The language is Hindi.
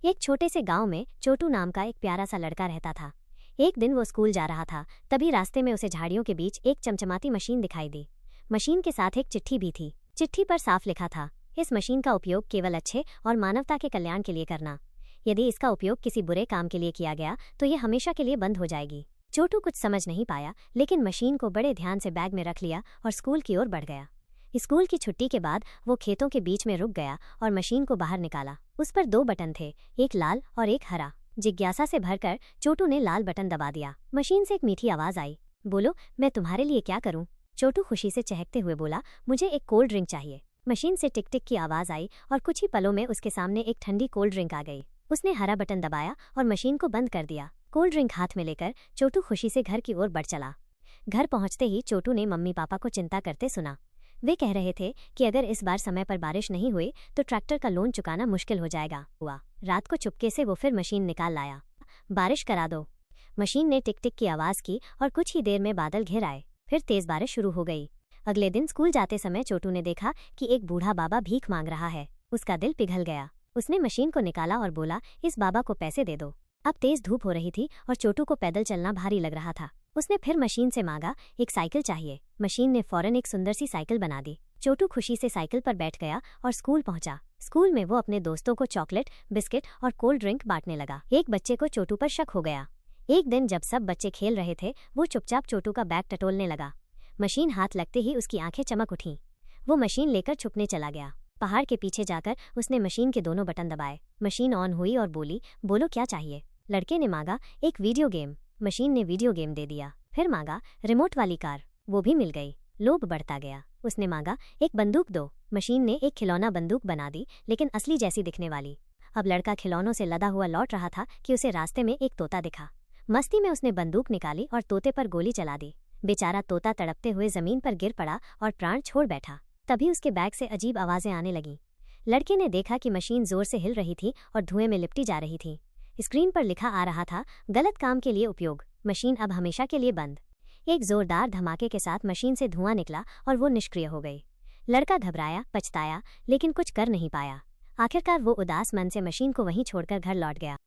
एक छोटे से गांव में चोटू नाम का एक प्यारा सा लड़का रहता था। एक दिन वो स्कूल जा रहा था, तभी रास्ते में उसे झाड़ियों के बीच एक चमचमाती मशीन दिखाई दी। मशीन के साथ एक चिट्ठी भी थी। चिट्ठी पर साफ लिखा था, इस मशीन का उपयोग केवल अच्छे और मानवता के कल्याण के लिए करना। यदि इसका उपयोग किसी बुरे काम के लिए किया गया तो ये हमेशा के लिए बंद हो जाएगी। चोटू कुछ समझ नहीं पाया, लेकिन मशीन को बड़े ध्यान से बैग में रख लिया और स्कूल की ओर बढ़ गया। स्कूल की छुट्टी के बाद वो खेतों के बीच में रुक गया और मशीन को बाहर निकाला। उस पर 2 बटन थे, एक लाल और एक हरा। जिज्ञासा से भरकर चोटू ने लाल बटन दबा दिया। मशीन से एक मीठी आवाज आई, बोलो मैं तुम्हारे लिए क्या करूं? चोटू खुशी से चहकते हुए बोला, मुझे एक कोल्ड ड्रिंक चाहिए। मशीन से टिक टिक की आवाज आई और कुछ ही पलों में उसके सामने एक ठंडी कोल्ड ड्रिंक आ गई। उसने हरा बटन दबाया और मशीन को बंद कर दिया। कोल्ड ड्रिंक हाथ में लेकर चोटू खुशी से घर की ओर बढ़ चला। घर पहुंचते ही चोटू ने मम्मी पापा को चिंता करते सुना। वे कह रहे थे कि अगर इस बार समय पर बारिश नहीं हुई तो ट्रैक्टर का लोन चुकाना मुश्किल हो जाएगा। रात को चुपके से वो फिर मशीन निकाल लाया। बारिश करा दो। मशीन ने टिक टिक की आवाज की और कुछ ही देर में बादल घिर आए। फिर तेज बारिश शुरू हो गई। अगले दिन स्कूल जाते समय चोटू ने देखा कि एक बूढ़ा बाबा भीख मांग रहा है। उसका दिल पिघल गया। उसने मशीन को निकाला और बोला, इस बाबा को पैसे दे दो। अब तेज धूप हो रही थी और चोटू को पैदल चलना भारी लग रहा था। उसने फिर मशीन से मांगा, एक साइकिल चाहिए। मशीन ने फौरन एक सुंदर सी साइकिल बना दी। चोटू खुशी से साइकिल पर बैठ गया और स्कूल पहुंचा। स्कूल में वो अपने दोस्तों को चॉकलेट, बिस्किट और कोल्ड ड्रिंक बांटने लगा। एक बच्चे को चोटू पर शक हो गया। एक दिन जब सब बच्चे खेल रहे थे, वो चुपचाप चोटू का बैग टटोलने लगा। मशीन हाथ लगते ही उसकी आंखें चमक उठीं। वो मशीन लेकर छुपने चला गया। पहाड़ के पीछे जाकर उसने मशीन के दोनों बटन दबाए। मशीन ऑन हुई और बोली, बोलो क्या चाहिए? लड़के ने मांगा, एक वीडियो गेम। मशीन ने वीडियो गेम दे दिया। फिर मांगा, रिमोट वाली कार। वो भी मिल गई। लोभ बढ़ता गया। उसने मांगा, एक बंदूक दो। मशीन ने एक खिलौना बंदूक बना दी, लेकिन असली जैसी दिखने वाली। अब लड़का खिलौनों से लदा हुआ लौट रहा था कि उसे रास्ते में एक तोता दिखा। मस्ती में उसने बंदूक निकाली और तोते पर गोली चला दी। बेचारा तोता तड़पते हुए जमीन पर गिर पड़ा और प्राण छोड़ बैठा। तभी उसके बैग से अजीब आवाजें आने लगीं। लड़के ने देखा कि मशीन जोर से हिल रही थी और धुएं में लिपटी जा रही थी। स्क्रीन पर लिखा आ रहा था, गलत काम के लिए उपयोग, मशीन अब हमेशा के लिए बंद। एक जोरदार धमाके के साथ मशीन से धुआं निकला और वो निष्क्रिय हो गई। लड़का घबराया, पछताया, लेकिन कुछ कर नहीं पाया। आखिरकार वो उदास मन से मशीन को वहीं छोड़कर घर लौट गया।